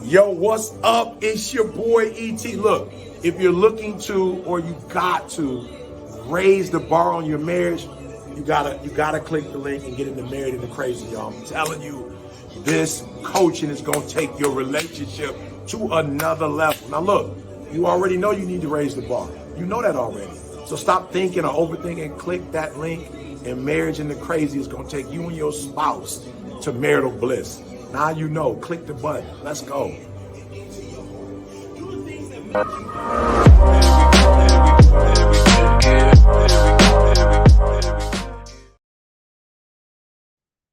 Yo, what's up? It's your boy E.T. Look, if you're looking to or you got to raise the bar on your marriage, you gotta click the link and get into Married into Crazy, y'all. I'm telling you, this coaching is gonna take your relationship to another level. Now look, you already know you need to raise the bar. You know that already. So stop thinking or overthinking. Click that link, and Marriage into Crazy is gonna take you and your spouse to marital bliss. Now you know. Click the button. Let's go.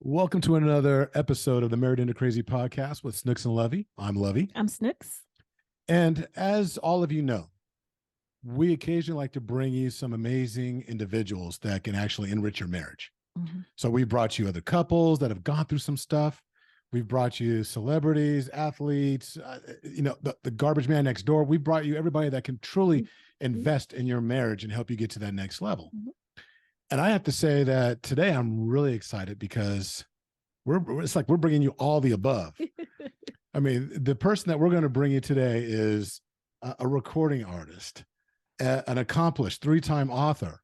Welcome to another episode of the Married into Crazy podcast with Snooks and Lovey. I'm Lovey. I'm Snooks. And as all of you know, we occasionally like to bring you some amazing individuals that can actually enrich your marriage. Mm-hmm. So we brought you other couples that have gone through some stuff. We've brought you celebrities, athletes, the garbage man next door. We brought you everybody that can truly invest in your marriage and help you get to that next level. Mm-hmm. And I have to say that today I'm really excited because it's like we're bringing you all the above. I mean, the person that we're going to bring you today is a recording artist, an accomplished 3-time author,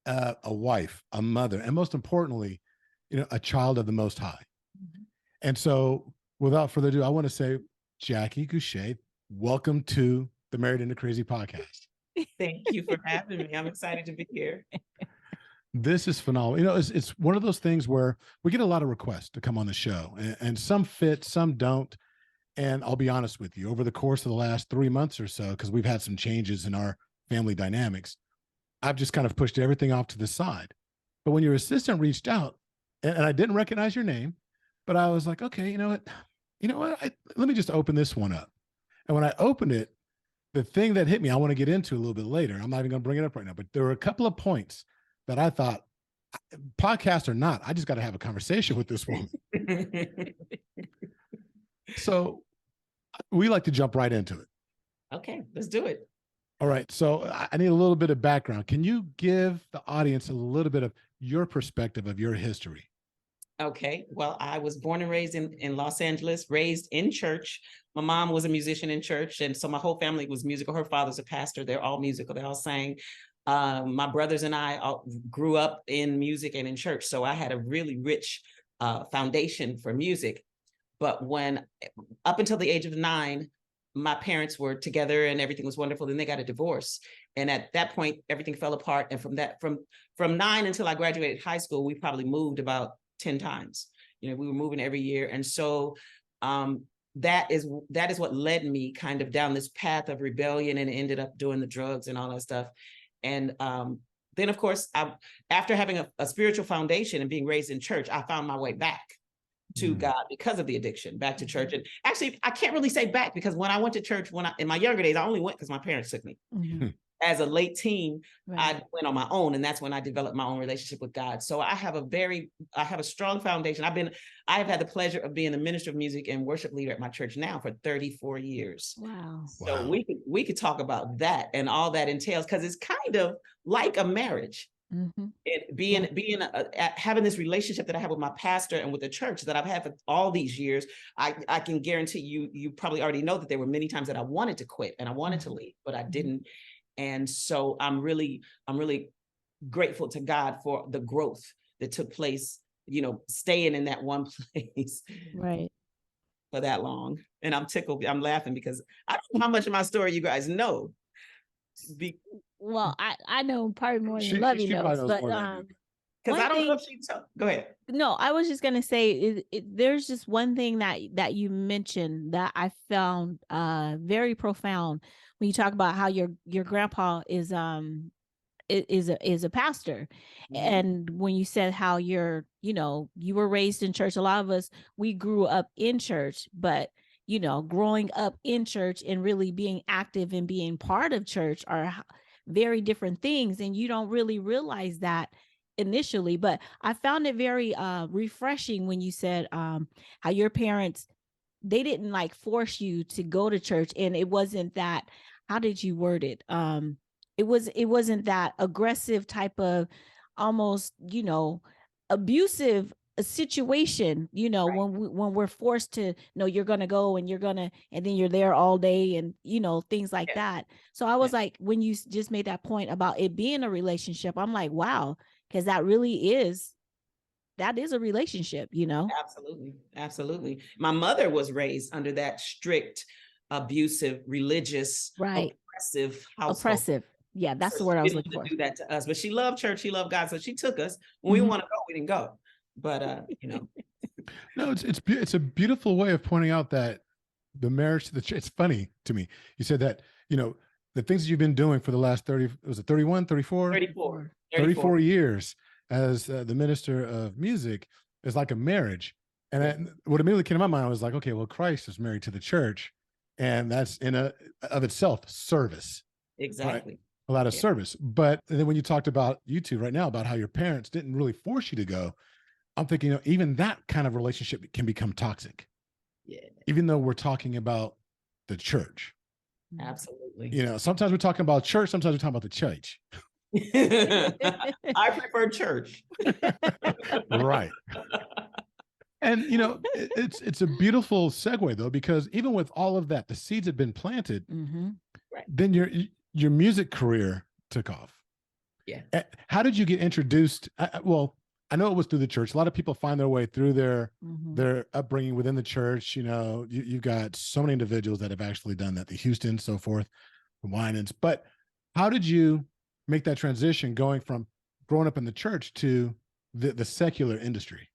a wife, a mother, and most importantly, a child of the Most High. Mm-hmm. And so without further ado, I want to say, Jackie Gouche, welcome to the Married into Crazy podcast. Thank you for having me. I'm excited to be here. This is phenomenal. It's one of those things where we get a lot of requests to come on the show, and some fit, some don't. And I'll be honest with you, over the course of the last 3 months or so, because we've had some changes in our family dynamics, I've just kind of pushed everything off to the side. But when your assistant reached out, and I didn't recognize your name, but I was like, okay, you know what? Let me just open this one up. And when I opened it, the thing that hit me, I want to get into a little bit later. I'm not even going to bring it up right now, but there were a couple of points that I thought, podcast or not, I just got to have a conversation with this woman. So we like to jump right into it. Okay, let's do it. All right. So I need a little bit of background. Can you give the audience a little bit of your perspective of your history? Okay. Well, I was born and raised in Los Angeles, raised in church. My mom was a musician in church. And so my whole family was musical. Her father's a pastor. They're all musical. They all sang. My brothers and I all grew up in music and in church. So I had a really rich foundation for music. But up until the age of 9, my parents were together and everything was wonderful. Then they got a divorce. And at that point, everything fell apart. And from 9 until I graduated high school, we probably moved about 10 times. We were moving every year. And so that is what led me kind of down this path of rebellion and ended up doing the drugs and all that stuff. And then, of course, after having a spiritual foundation and being raised in church, I found my way back to God because of the addiction, back to church. And actually, I can't really say back because when I went to church, in my younger days, I only went because my parents took me. Mm-hmm. As a late teen, right. I went on my own, and that's when I developed my own relationship with God. So I have a strong foundation. I have had the pleasure of being the minister of music and worship leader at my church now for 34 years. Wow. So we could talk about that and all that entails, because it's kind of like a marriage. Mm-hmm. Having this relationship that I have with my pastor and with the church that I've had for all these years, I can guarantee you probably already know that there were many times that I wanted to quit and I wanted to leave, but I didn't. And so I'm really grateful to God for the growth that took place, staying in that one place right for that long. And I'm tickled. I'm laughing because I don't know how much of my story you guys know. Well, I know probably more than Lovey knows, but because I don't know if she go ahead. No, I was just gonna say there's just one thing that you mentioned that I found very profound when you talk about how your grandpa is a pastor. Mm-hmm. And when you said how you were raised in church, a lot of us, we grew up in church, but growing up in church and really being active and being part of church are very different things, and you don't really realize that initially. But I found it very refreshing when you said how your parents, they didn't like force you to go to church, and it wasn't that, how did you word it? It wasn't that aggressive type of almost, abusive a situation, you know, Right. when we're forced to, no, you're going to go and you're going to, and then you're there all day and, you know, things like Yeah. that. So I was like, when you just made that point about it being a relationship, I'm like, wow, because that is a relationship, you know? Absolutely. Absolutely. My mother was raised under that strict, abusive, religious, Right. oppressive household. Oppressive. Yeah, that's So the word I she was didn't looking want for. to do that to us, but she loved church. She loved God. So she took us. When we want to go, we didn't go. But, you know. No, it's a beautiful way of pointing out that the marriage to the church. It's funny to me. You said that, you know, the things that you've been doing for the last 30, was it 31, 34? 34. 34 years as the minister of music is like a marriage. And what immediately came to my mind, I was like, okay, well, Christ is married to the church, and that's in of itself service. Exactly. Right? A lot of service. But then when you talked about you two right now, about how your parents didn't really force you to go, I'm thinking, you know, even that kind of relationship can become toxic. Yeah. Even though we're talking about the church. Absolutely. You know, sometimes we're talking about church, sometimes we're talking about the church. I prefer church. Right. And you know, it's a beautiful segue though, because even with all of that, the seeds had been planted. Right. Then your music career took off. Yeah. How did you get introduced? Well, I know it was through the church. A lot of people find their way through their upbringing within the church. You know, you've got so many individuals that have actually done that, the Houston, so forth, the Winans. But how did you make that transition going from growing up in the church to the secular industry?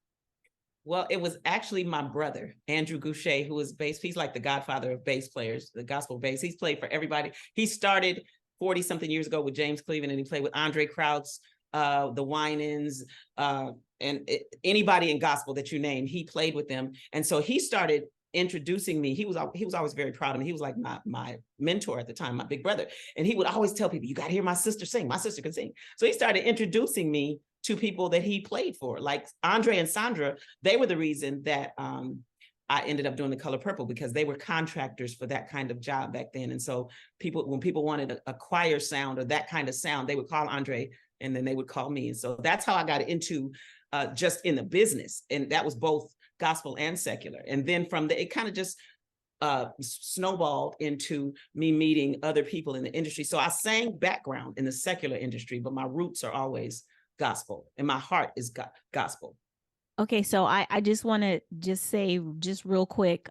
Well, it was actually my brother, Andrew Gouche, who is bass. He's like the godfather of bass players, the gospel bass. He's played for everybody. He started 40 something years ago with James Cleveland, and he played with Andre Crouch, the Winans, and anybody in gospel that you name, he played with them. And so he started introducing me. He was always very proud of me. He was like my mentor at the time, my big brother. And he would always tell people, you got to hear my sister sing. My sister can sing. So he started introducing me to people that he played for, like Andre and Sandra. They were the reason that I ended up doing The Color Purple, because they were contractors for that kind of job back then. And so when people wanted a choir sound or that kind of sound, they would call Andre and then they would call me. And so that's how I got into just in the business. And that was both gospel and secular. And then from it kind of just snowballed into me meeting other people in the industry. So I sang background in the secular industry, but my roots are always gospel and my heart is gospel. Okay, so I just want to just say just real quick,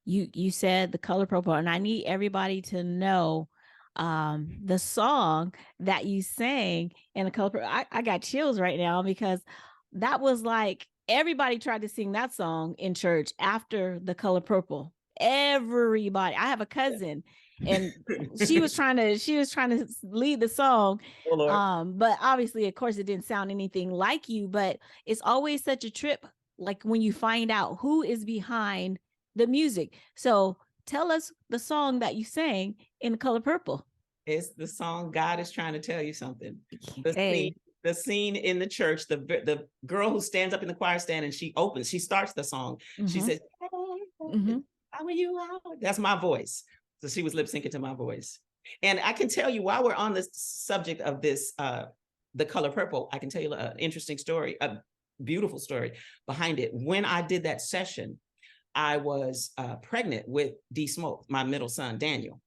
you said The Color Purple, and I need everybody to know the song that you sang in The Color Purple. I got chills right now, because that was like everybody tried to sing that song in church after The Color Purple. Everybody. I have a cousin, and she was trying to lead the song. But obviously, of course, it didn't sound anything like you, but it's always such a trip, like when you find out who is behind the music. So tell us the song that you sang in The Color Purple. It's the song God Is Trying to Tell You Something. Hey. The scene in the church, the girl who stands up in the choir stand and she starts the song. She says, how are you out? That's my voice. So she was lip syncing to my voice. And I can tell you, while we're on the subject of this, The Color Purple, I can tell you an interesting story, a beautiful story behind it. When I did that session, I was pregnant with D Smoke, my middle son, Daniel.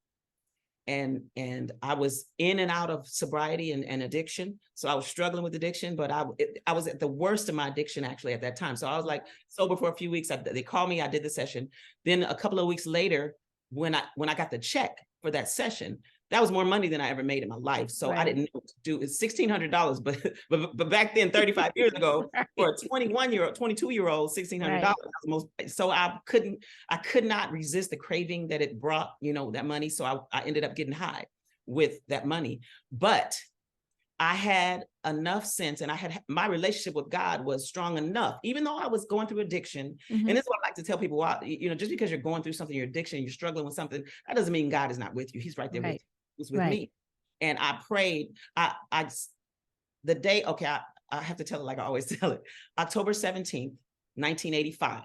And I was in and out of sobriety and addiction. So I was struggling with addiction, but I was at the worst of my addiction actually at that time. So I was like sober for a few weeks. They called me, I did the session. Then a couple of weeks later, when I got the check for that session, that was more money than I ever made in my life. So I didn't know what to do. It's $1,600, but back then, 35 years ago, for a 22-year-old, $1,600 was most. So I could not resist the craving that it brought, that money. So I ended up getting high with that money. But I had enough sense, and my relationship with God was strong enough, even though I was going through addiction. And this is what I like to tell people: just because you're going through something, your addiction, you're struggling with something, that doesn't mean God is not with you. He's right there with you. He's with me. And I prayed. The day, okay, I have to tell it like I always tell it. October 17th, 1985.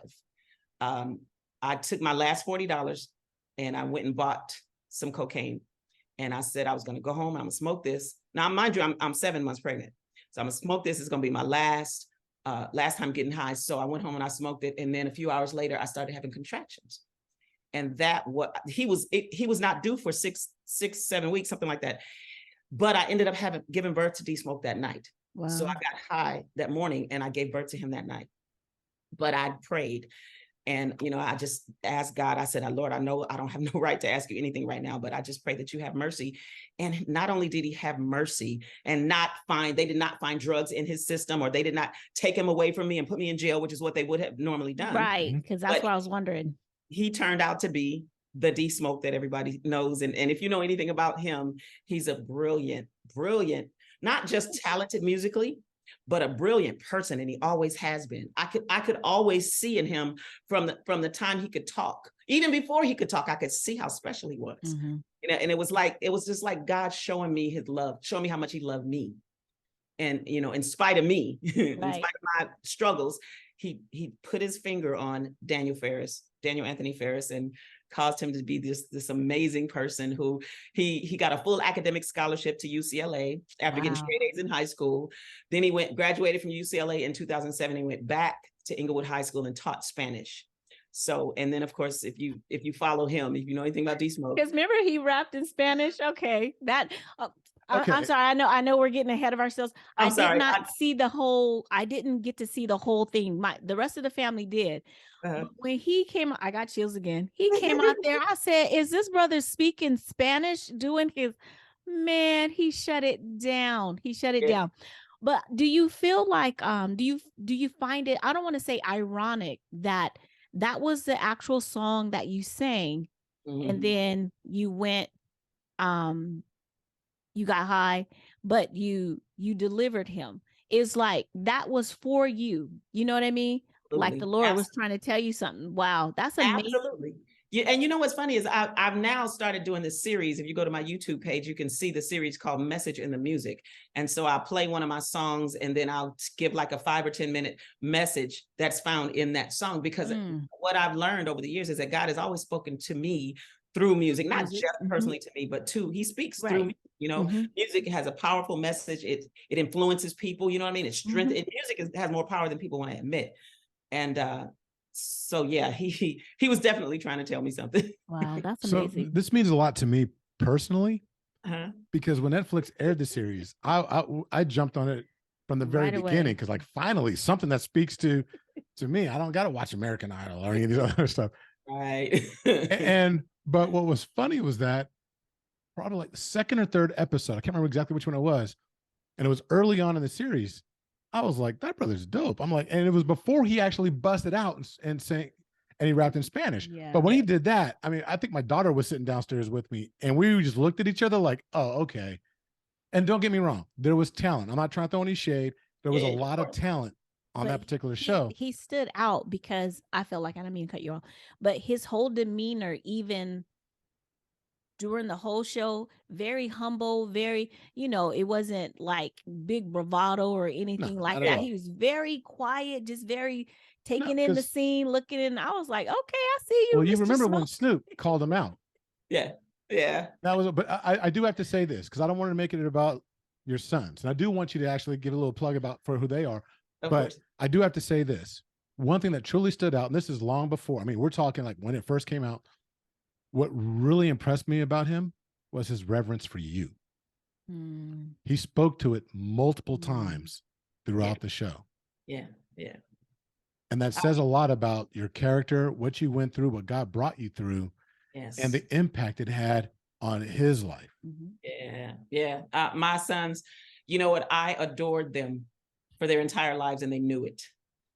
I took my last $40 and I went and bought some cocaine. And I said I was going to go home. I'm going to smoke this. Now, mind you, I'm 7 months pregnant. So I'm going to smoke this. It's going to be my last last time getting high. So I went home and I smoked it. And then a few hours later, I started having contractions. And that he was not due for 7 weeks, something like that. But I ended up giving birth to D-Smoke that night. Wow. So I got high that morning and I gave birth to him that night. But I prayed. And, you know, I just asked God, I said, Lord, I know I don't have no right to ask you anything right now, but I just pray that you have mercy. And not only did he have mercy and they did not find drugs in his system, or they did not take him away from me and put me in jail, which is what they would have normally done. Right. Because that's what I was wondering. He turned out to be the D-Smoke that everybody knows. And if you know anything about him, he's a brilliant, not just talented musically, but a brilliant person, and he always has been. I could always see in him from the time he could talk. Even before he could talk, I could see how special he was. Mm-hmm. You know, and it was just like God showing me his love, showing me how much he loved me. And, you know, in spite of me, in spite of my struggles, he put his finger on Daniel Anthony Farris, and caused him to be this amazing person who he got a full academic scholarship to UCLA after getting straight A's in high school. Then he graduated from UCLA in 2007 and went back to Inglewood High School and taught Spanish. So, and then of course, if you follow him, if you know anything about D-Smoke. Because remember he rapped in Spanish. Okay. That Okay. I'm sorry. I know we're getting ahead of ourselves. I'm sorry. Did not see the whole, I didn't get to see the whole thing. The rest of the family did. When he came, I got chills again. He came out there. I said, is this brother speaking Spanish, doing his, man, he shut it down. He shut it down. But do you feel like, do you find it, I don't want to say ironic that was the actual song that you sang, and then you went, you got high, but you delivered him. It's like that was for you. You know what I mean? Absolutely. Like the Lord was trying to tell you something. Wow, that's amazing. Absolutely. Yeah, and you know what's funny is I've now started doing this series. If you go to my YouTube page, you can see the series called Message in the Music. And so I'll play one of my songs, and then I'll give like a 5 or 10 minute message that's found in that song. Because what I've learned over the years is that God has always spoken to me through music, not just personally to me, but he speaks through me. You know, music has a powerful message. It influences people. You know what I mean? It strengthens. Music has more power than people want to admit. And so yeah, he was definitely trying to tell me something. Wow, that's amazing. So this means a lot to me personally, because when Netflix aired the series, I jumped on it from the very beginning, because like finally something that speaks to me. I don't got to watch American Idol or any of these other stuff. Right. But what was funny was that probably like the second or third episode, I can't remember exactly which one it was, and it was early on in the series. I was like, that brother's dope. I'm like, and it was before he actually busted out and sang, and he rapped in Spanish. Yeah. But when he did that, I mean, I think my daughter was sitting downstairs with me, and we just looked at each other like, oh, okay. And don't get me wrong, there was talent. I'm not trying to throw any shade. There was a lot of talent on that particular show. He stood out because I felt like, I don't mean to cut you off, but his whole demeanor, even during the whole show, very humble, very, you know, it wasn't like big bravado or anything like that. He was very quiet, just very taking in the scene, looking in. I was like, okay, I see you. Well, you Mr. remember Smoke. when Snoop called him out? Yeah. That was, but I do have to say this, because I don't want to make it about your sons. And I do want you to actually give a little plug for who they are. Of course. I do have to say this. One thing that truly stood out, and this is long before, I mean, we're talking like when it first came out, what really impressed me about him was his reverence for you. He spoke to it multiple times throughout the show. Yeah. And that says a lot about your character, what you went through, what God brought you through, and the impact it had on his life. Yeah. My sons, you know what? I adored them for their entire lives, and they knew it.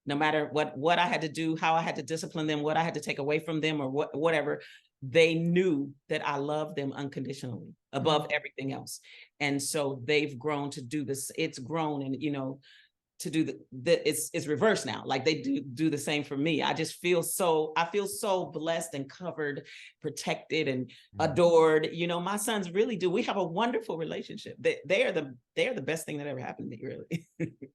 No matter what I had to do, how I had to discipline them, what I had to take away from them, or whatever, they knew that I loved them unconditionally above everything else. And so they've grown to do this. It's grown, and, you know, to do it's reversed now. Like they do the same for me. I feel so blessed and covered, protected and adored. You know, my sons really do. We have a wonderful relationship. They are the best thing that ever happened to me, really.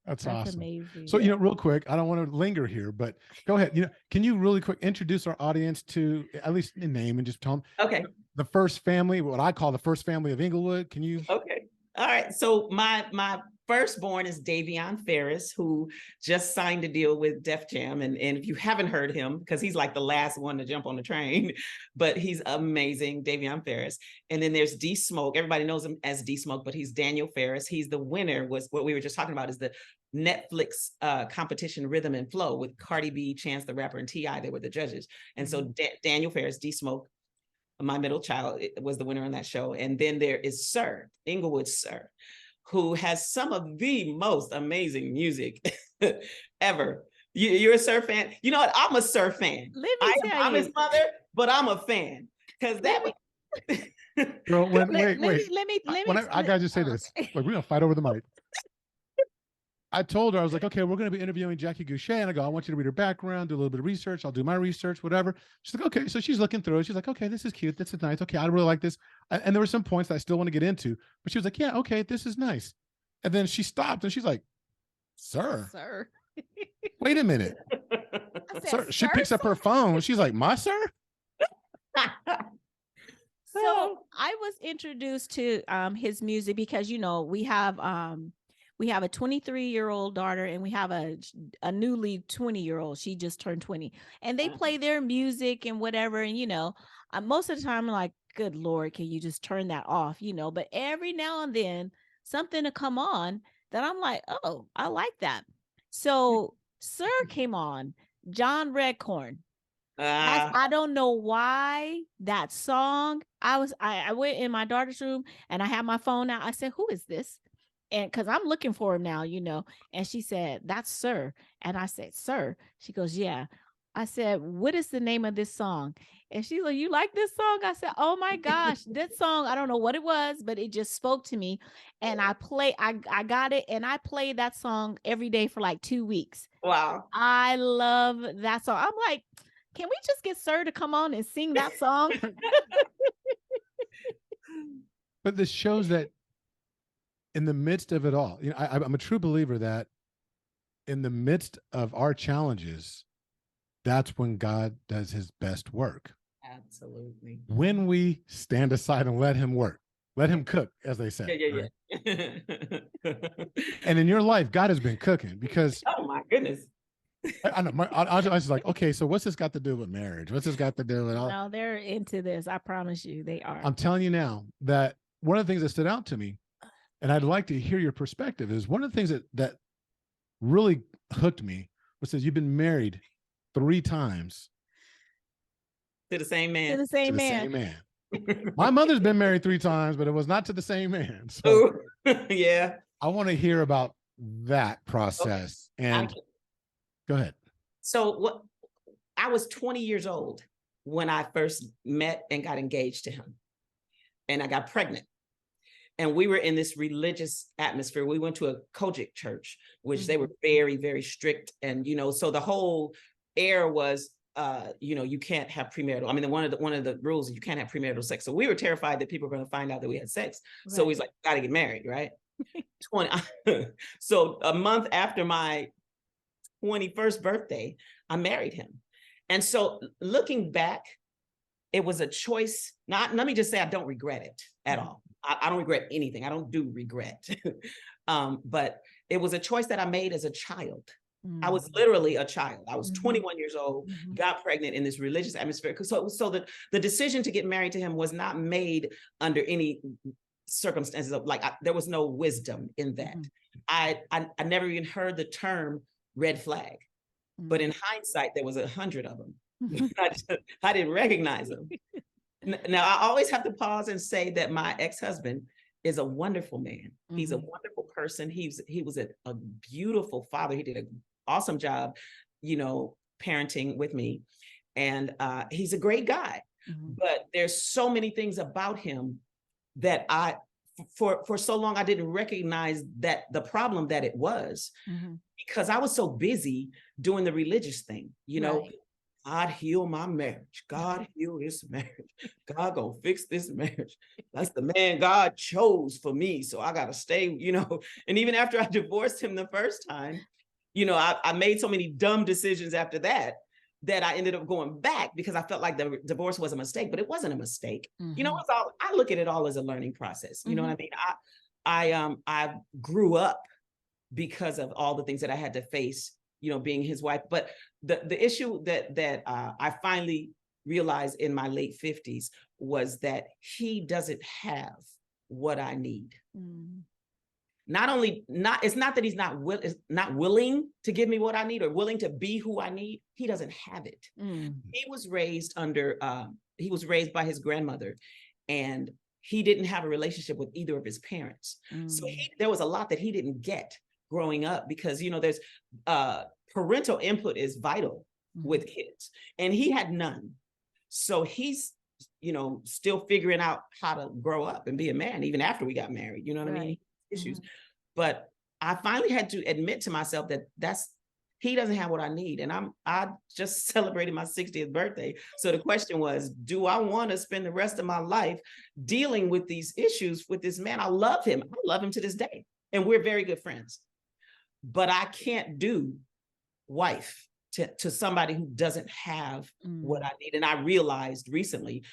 That's awesome. Amazing. So, you know, real quick, I don't want to linger here, but go ahead. You know, can you really quick introduce our audience to at least the name and just tell them? Okay. The first family, what I call the first family of Inglewood. Can you? Okay. All right. So my firstborn is Davion Farris, who just signed a deal with Def Jam. And if you haven't heard him, because he's like the last one to jump on the train, but he's amazing, Davion Farris. And then there's D Smoke. Everybody knows him as D Smoke, but he's Daniel Farris. He's the winner, was what we were just talking about, is the Netflix competition Rhythm and Flow with Cardi B, Chance the Rapper, and T.I. They were the judges. And so Daniel Farris, D Smoke, my middle child, was the winner on that show. And then there is Sir, Inglewood Sir, who has some of the most amazing music ever. You're a Sir fan? You know what? I'm a Sir fan. I'm his mother, but I'm a fan. Because that was... Girl, wait. Let me I gotta just say this. Like, we're gonna fight over the mic. I told her, I was like, okay, we're going to be interviewing Jackie Gouche. And I go, I want you to read her background, do a little bit of research. I'll do my research, whatever. She's like, okay. So she's looking through it. She's like, okay, this is cute. This is nice. Okay, I really like this. And there were some points that I still want to get into. But she was like, yeah, okay, this is nice. And then she stopped and she's like, Sir. Wait a minute. Sir. She picks up her phone. She's like, my sir? So I was introduced to his music because, you know, we have a 23-year-old daughter and we have a newly 20-year-old. She just turned 20, and they play their music and whatever. And, you know, most of the time I'm like, good Lord, can you just turn that off? You know, but every now and then something to come on that I'm like, oh, I like that. So Sir came on, John Redcorn. I don't know why that song. I went in my daughter's room and I had my phone out. I said, who is this? And because I'm looking for him now, you know. And she said, that's Sir. And I said, Sir. She goes, yeah. I said, what is the name of this song? And she's like, you like this song? I said, oh my gosh, this song, I don't know what it was, but it just spoke to me. And I got it, and I played that song every day for like 2 weeks. Wow. I love that song. I'm like, can we just get Sir to come on and sing that song? But this shows that in the midst of it all, you know, I'm a true believer that in the midst of our challenges, that's when God does his best work. Absolutely. When we stand aside and let him work, let him cook, as they say. Yeah. And in your life, God has been cooking because... Oh my goodness. I know. I was like, okay, so what's this got to do with marriage? What's this got to do with all? No, they're into this. I promise you, they are. I'm telling you now that one of the things that stood out to me, and I'd like to hear your perspective, is one of the things that really hooked me was that you've been married 3 times To the same man. To the same man. My mother's been married 3 times, but it was not to the same man. So yeah. I want to hear about that process. Okay. And go ahead. So I was 20 years old when I first met and got engaged to him. And I got pregnant. And we were in this religious atmosphere. We went to a Kojic church, which they were very, very strict. And, you know, so the whole air was, you know, you can't have premarital. I mean, one of the rules is you can't have premarital sex. So we were terrified that people were going to find out that we had sex. Right. So he's like, got to get married, right? 20. So a month after my 21st birthday, I married him. And so looking back, it was a choice. Let me just say, I don't regret it at all. I don't regret anything. I don't do regret. But it was a choice that I made as a child. I was literally a child. I was 21 years old, got pregnant in this religious atmosphere. So the decision to get married to him was not made under any circumstances of there was no wisdom in that. I never even heard the term red flag, but in hindsight, there was 100 of them. I didn't recognize them. Now, I always have to pause and say that my ex-husband is a wonderful man. He's a wonderful person. He was a beautiful father. He did an awesome job, you know, parenting with me. And he's a great guy. But there's so many things about him that for so long, I didn't recognize that the problem that it was because I was so busy doing the religious thing, you know. Right. God heal my marriage. God heal this marriage. God gonna fix this marriage. That's the man God chose for me. So I gotta stay, you know. And even after I divorced him the first time, you know, I made so many dumb decisions after that I ended up going back because I felt like the divorce was a mistake, but it wasn't a mistake. You know, I look at it all as a learning process. You know what I mean? I grew up because of all the things that I had to face, you know, being his wife. But the issue that I finally realized in my late 50s was that he doesn't have what I need. It's not that he's not willing to give me what I need or willing to be who I need. He doesn't have it. He was raised by his grandmother, and he didn't have a relationship with either of his parents. So there was a lot that he didn't get growing up, because, you know, there's parental input is vital with kids, and he had none. So he's, you know, still figuring out how to grow up and be a man, even after we got married, you know what I mean? Issues. But I finally had to admit to myself that he doesn't have what I need. And I just celebrated my 60th birthday. So the question was, do I want to spend the rest of my life dealing with these issues with this man? I love him. I love him to this day. And we're very good friends. But I can't do wife to somebody who doesn't have what I need. And I realized recently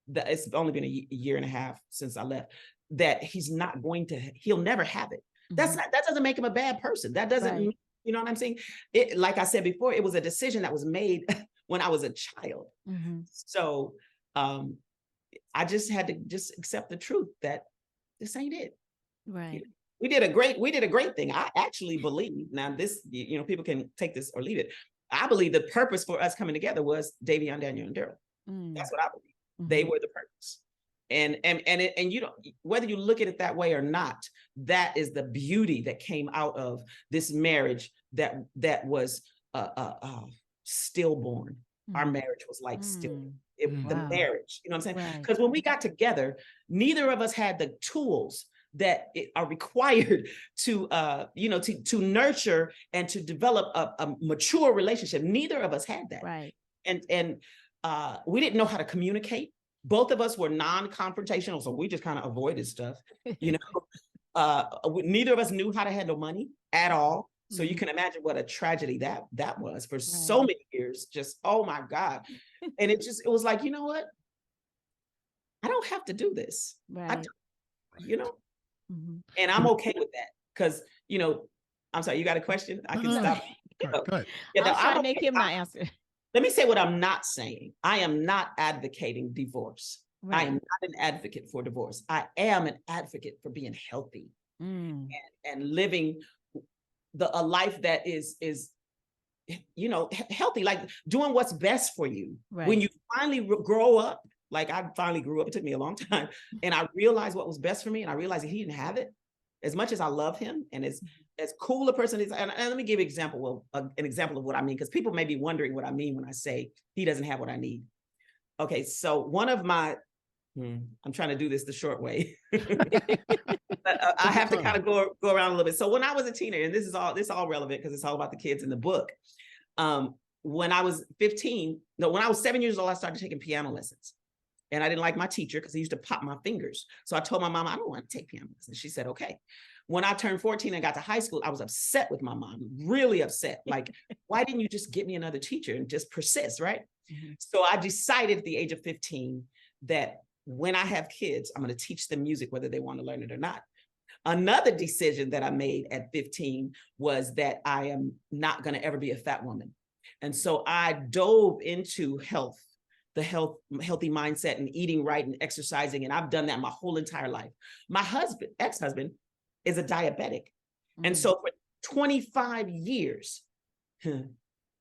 that it's only been a year and a half since I left, that he'll never have it. That doesn't make him a bad person. That doesn't, you know what I'm saying? Like I said before, it was a decision that was made when I was a child. So I just had to just accept the truth that this ain't it. Right. We did a great thing. I actually believe, now this, you know, people can take this or leave it. I believe the purpose for us coming together was Davion, Daniel, and Darryl. That's what I believe. They were the purpose. And you don't, whether you look at it that way or not, that is the beauty that came out of this marriage that was stillborn. Our marriage was like stillborn. The marriage, you know what I'm saying? Because when we got together, neither of us had the tools that are required to to nurture and to develop a mature relationship. Neither of us had that. Right. And we didn't know how to communicate. Both of us were non-confrontational, so we just kind of avoided stuff. You know, neither of us knew how to handle money at all. So you can imagine what a tragedy that was for so many years. Just, oh my God. And it was like, you know what? I don't have to do this. Right. You know? And I'm okay with that. Because, you know, I'm sorry, you got a question? I can stop. Go ahead. I'll try to make him my answer. Let me say what I'm not saying. I am not advocating divorce. Right. I am not an advocate for divorce. I am an advocate for being healthy and living a life that is you know, healthy, like doing what's best for you. Right. When you finally grow up, like I finally grew up, it took me a long time, and I realized what was best for me, and I realized that he didn't have it. As much as I love him, and as cool a person is, and let me give an example of what I mean, because people may be wondering what I mean when I say he doesn't have what I need. Okay, so one of my, I'm trying to do this the short way. I have to kind of go around a little bit. So when I was a teenager, and this is all relevant because it's all about the kids in the book. When I was 7 years old, I started taking piano lessons. And I didn't like my teacher because he used to pop my fingers. So I told my mom, I don't want to take piano lessons. She said, okay. When I turned 14 and got to high school, I was upset with my mom, really upset. Like, why didn't you just get me another teacher and just persist, right? So I decided at the age of 15 that when I have kids, I'm going to teach them music, whether they want to learn it or not. Another decision that I made at 15 was that I am not going to ever be a fat woman. And so I dove into the healthy mindset and eating right and exercising. And I've done that my whole entire life. My ex-husband is a diabetic. And so for 25 years, and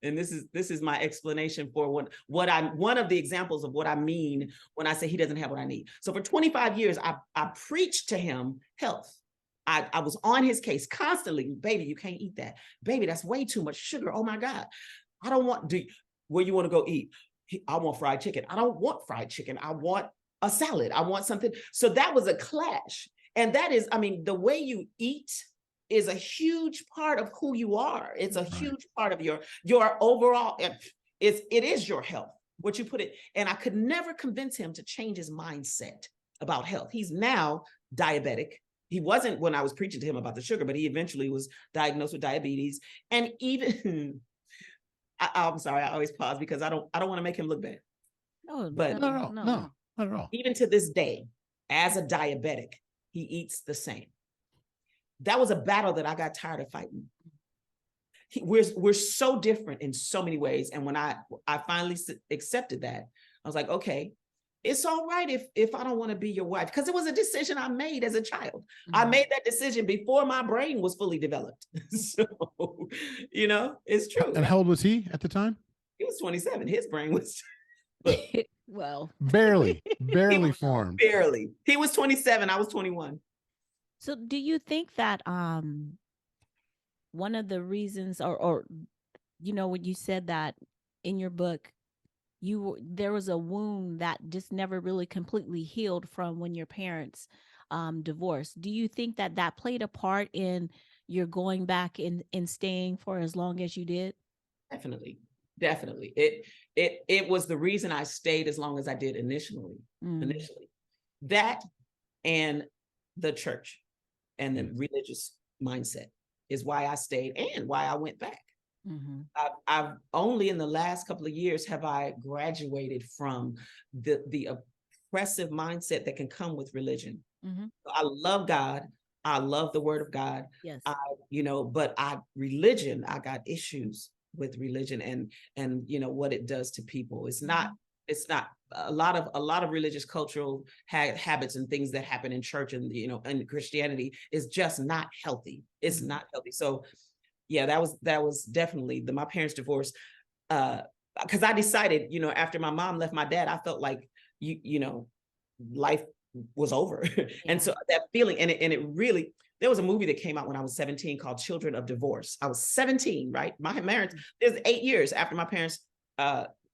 this is my explanation for one of the examples of what I mean when I say he doesn't have what I need. So for 25 years, I preached to him health. I was on his case constantly. Baby, you can't eat that. Baby, that's way too much sugar. Oh my God. I don't want, where you want to go eat? I want fried chicken. I don't want fried chicken. I want a salad. I want something. So that was a clash. And that is, I mean, the way you eat is a huge part of who you are. It's a huge part of your overall, it is your health, what you put it. And I could never convince him to change his mindset about health. He's now diabetic. He wasn't when I was preaching to him about the sugar, but he eventually was diagnosed with diabetes. And even, I'm sorry, I always pause because I don't want to make him look bad. No, but no, not at all. Even to this day, as a diabetic, he eats the same. that was a battle that I got tired of fighting. We're so different in so many ways. And when I finally accepted that, I was like, okay, it's all right if I don't want to be your wife, because it was a decision I made as a child. Mm-hmm. I made that decision before my brain was fully developed. So, you know, it's true. And how old was he at the time? He was 27. His brain was well, barely formed. Barely. He was 27. I was 21. So do you think that one of the reasons, or you know, when you said that in your book, there was a wound that just never really completely healed from when your parents divorced. Do you think that that played a part in your going back and staying for as long as you did? Definitely. It was the reason I stayed as long as I did initially. That and the church and the religious mindset is why I stayed and why I went back. I've only in the last couple of years have I graduated from the oppressive mindset that can come with religion. I love God. I love the word of God. Yes. But religion, I got issues with religion and you know what it does to people. It's not a lot of religious cultural habits and things that happen in church and and Christianity is just not healthy. It's not healthy. So yeah, that was definitely my parents' divorce. Because I decided, after my mom left my dad, I felt like life was over. And so that feeling, and it really, there was a movie that came out when I was 17 called Children of Divorce. I was 17, right? My parents, it was 8 years after my parents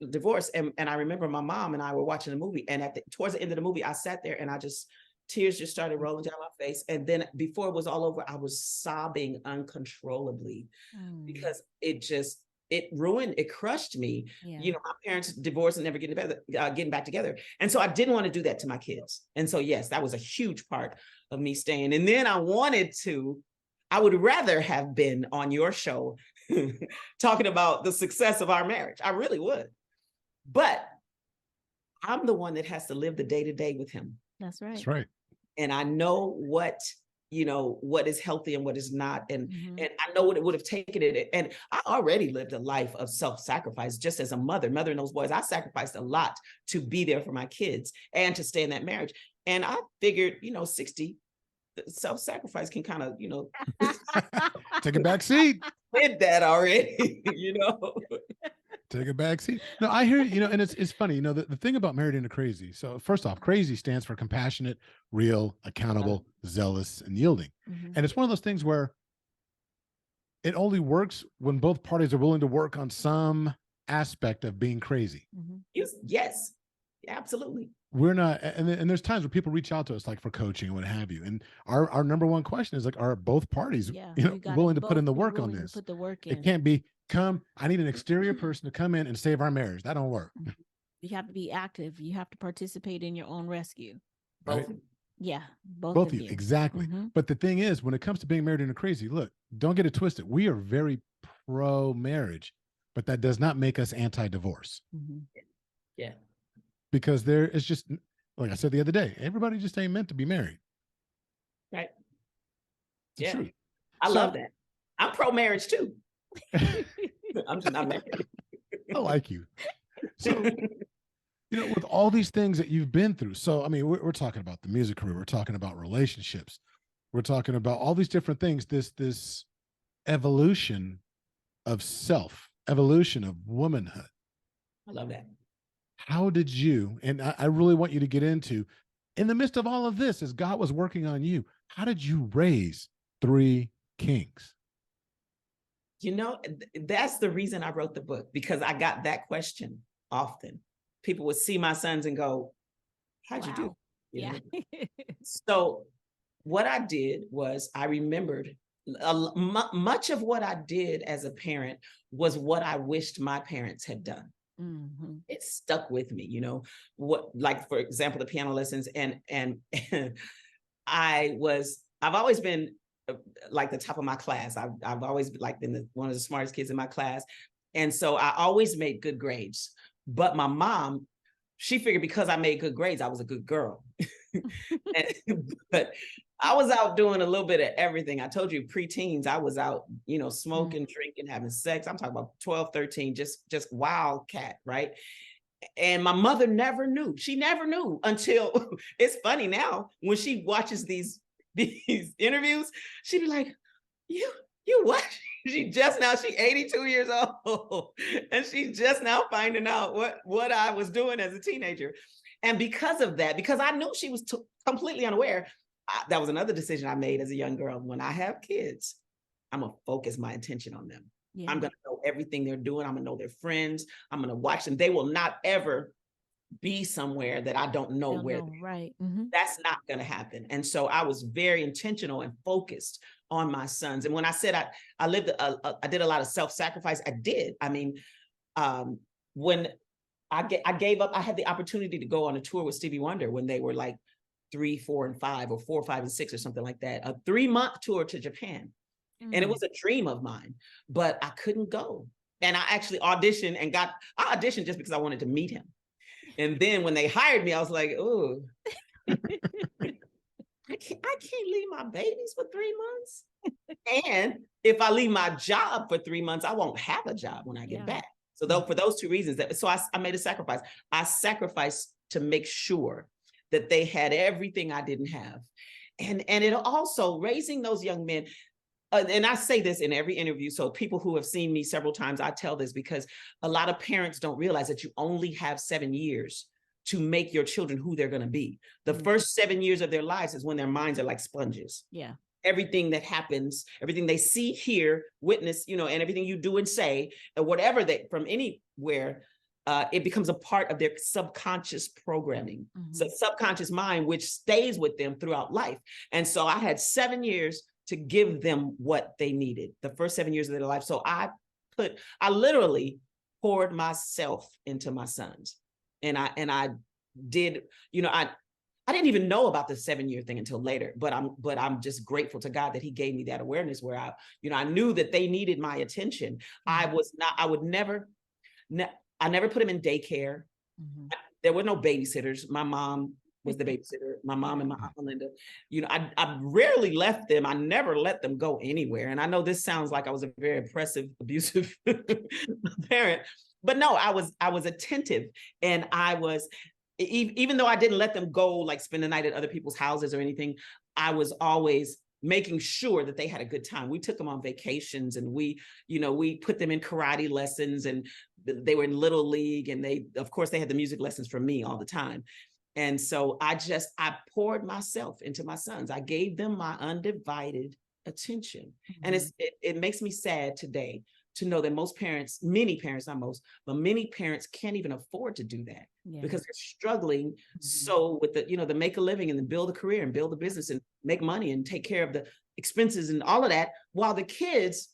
divorce. And I remember my mom and I were watching the movie, and towards the end of the movie, I sat there and tears just started rolling down my face. And then before it was all over, I was sobbing uncontrollably because it ruined, it crushed me. Yeah. My parents divorced and never getting back together. And so I didn't want to do that to my kids. And so, yes, that was a huge part of me staying. And then I would rather have been on your show talking about the success of our marriage. I really would. But I'm the one that has to live the day-to-day with him. That's right. That's right. And I know what is healthy and what is not. And I know what it would have taken it. And I already lived a life of self-sacrifice just as a mother and those boys. I sacrificed a lot to be there for my kids and to stay in that marriage. And I figured, 60, self-sacrifice can kind of, take a back seat. Did that already, Take a back seat. No, I hear you. And it's funny. The thing about Married into Crazy. So first off, crazy stands for compassionate, real, accountable, zealous, and yielding. And it's one of those things where it only works when both parties are willing to work on some aspect of being crazy. Yes, absolutely. We're not, and there's times where people reach out to us like for coaching and what have you. And our number one question is like, are both parties willing to put in the work on this? Put the work in. It can't be I need an exterior person to come in and save our marriage. That don't work. You have to be active. You have to participate in your own rescue. Right? Yeah, both of you. Exactly. But the thing is, when it comes to being married into crazy, look, don't get it twisted. We are very pro marriage, but that does not make us anti-divorce. Yeah. Because there is just, like I said the other day, everybody just ain't meant to be married. Right. It's true. I love that. I'm pro marriage too. I'm just not married. I like you. So, with all these things that you've been through. So, I mean, we're talking about the music career. We're talking about relationships. We're talking about all these different things. This evolution of self, evolution of womanhood. I love that. How did you, and I really want you to get into, in the midst of all of this, as God was working on you, how did you raise 3 kings? That's the reason I wrote the book, because I got that question often. People would see my sons and go, how'd you do? Yeah. So what I did was I remembered much of what I did as a parent was what I wished my parents had done. It stuck with me, like, for example, the piano lessons and I've always been like the top of my class. I've always been one of the smartest kids in my class. And so I always made good grades, but my mom, she figured because I made good grades, I was a good girl. But I was out doing a little bit of everything. I told you preteens, I was out, smoking, drinking, having sex. I'm talking about 12, 13, just wildcat, right? And my mother never knew. She never knew until it's funny now when she watches these interviews, she'd be like, you what? She 82 years old and she's just now finding out what I was doing as a teenager. And because of that, because I knew she was completely unaware, that was another decision I made as a young girl. When I have kids, I'm gonna focus my attention on them. Yeah. I'm gonna know everything they're doing. I'm gonna know their friends. I'm gonna watch them. They will not ever be somewhere that I don't know where. Right. That's not gonna happen. And so I was very intentional and focused on my sons. And when I said I did a lot of self-sacrifice, I did. I mean, when I gave up, I had the opportunity to go on a tour with Stevie Wonder when they were like 3, 4, and 5, or 4, 5, and 6, or something like that. A 3-month tour to Japan. And it was a dream of mine, but I couldn't go. And I actually auditioned I auditioned just because I wanted to meet him. And then when they hired me, I was like, oh, I can't leave my babies for 3 months. And if I leave my job for 3 months, I won't have a job when I get back. So for those 2 reasons, I made a sacrifice. I sacrificed to make sure that they had everything I didn't have. And it also raising those young men. And I say this in every interview. So people who have seen me several times, I tell this because a lot of parents don't realize that you only have 7 years to make your children who they're going to be. The first 7 years of their lives is when their minds are like sponges. Yeah. Everything that happens, everything they see, hear, witness, and everything you do and say, or whatever from anywhere, it becomes a part of their subconscious programming. So subconscious mind, which stays with them throughout life. And so I had 7 years to give them what they needed, the first 7 years of their life. So I literally poured myself into my sons. And I did, I didn't even know about the 7-year thing until later, but I'm just grateful to God that he gave me that awareness where I knew that they needed my attention. I never put them in daycare. There were no babysitters. My mom was the babysitter, my mom and my Aunt Linda. I rarely left them. I never let them go anywhere. And I know this sounds like I was a very oppressive, abusive parent, but no, I was attentive. And I was, even though I didn't let them go, like spend the night at other people's houses or anything, I was always making sure that they had a good time. We took them on vacations and we put them in karate lessons, and they were in Little League, and of course they had the music lessons from me all the time. And so I poured myself into my sons. I gave them my undivided attention. And it makes me sad today to know that many parents, not most, but many parents can't even afford to do that because they're struggling so with the make a living and then build a career and build a business and make money and take care of the expenses and all of that, while the kids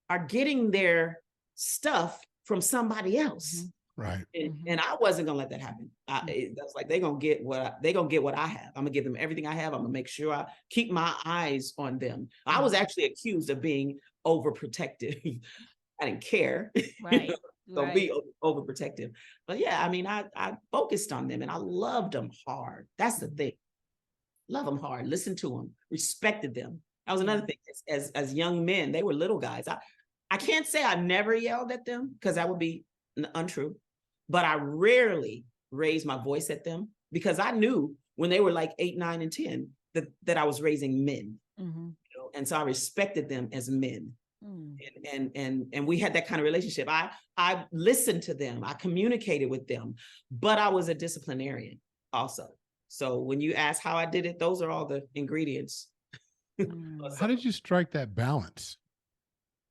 are getting their stuff from somebody else. Right. And I wasn't gonna let that happen. That's like they're gonna get what I have. I'm gonna give them everything I have. I'm gonna make sure I keep my eyes on them. I was actually accused of being overprotective. I didn't care. Right. So be overprotective. But yeah, I mean, I focused on them and I loved them hard. That's the thing. Love them hard. Listen to them. Respected them. That was another thing. As young men, they were little guys. I can't say I never yelled at them because that would be untrue. But I rarely raised my voice at them because I knew when they were like 8, 9, and 10 that I was raising men. And so I respected them as men. And we had that kind of relationship. I listened to them. I communicated with them, but I was a disciplinarian also. So when you ask how I did it, those are all the ingredients. How did you strike that balance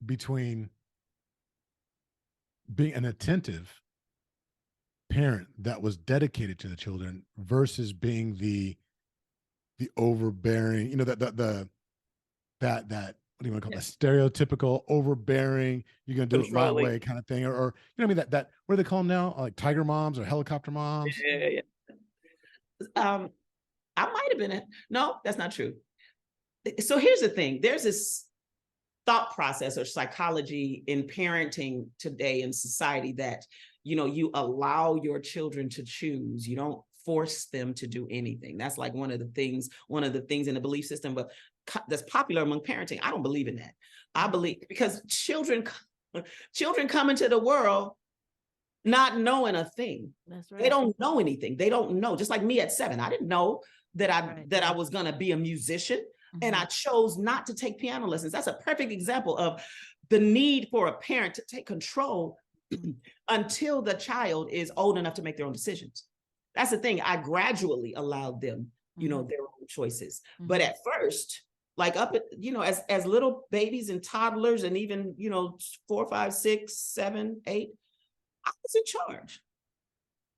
between being an attentive parent that was dedicated to the children versus being the overbearing, that what do you want to call it? The stereotypical overbearing, you're going to do it my way kind of thing, or what I mean, that what do they call them now? Like tiger moms or helicopter moms? Yeah. I might have been no, that's not true. So here's the thing. There's this thought process or psychology in parenting today in society that, you allow your children to choose. You don't force them to do anything. That's like one of the things in the belief system, but that's popular among parenting. I don't believe in that. I believe because children come into the world not knowing a thing. That's right. They don't know anything. They don't know. Just like me at 7, I didn't know that I was going to be a musician, and I chose not to take piano lessons. That's a perfect example of the need for a parent to take control until the child is old enough to make their own decisions. That's the thing. I gradually allowed them, their own choices. But at first, like up at, as little babies and toddlers and even, 4, 5, 6, 7, 8, I was in charge.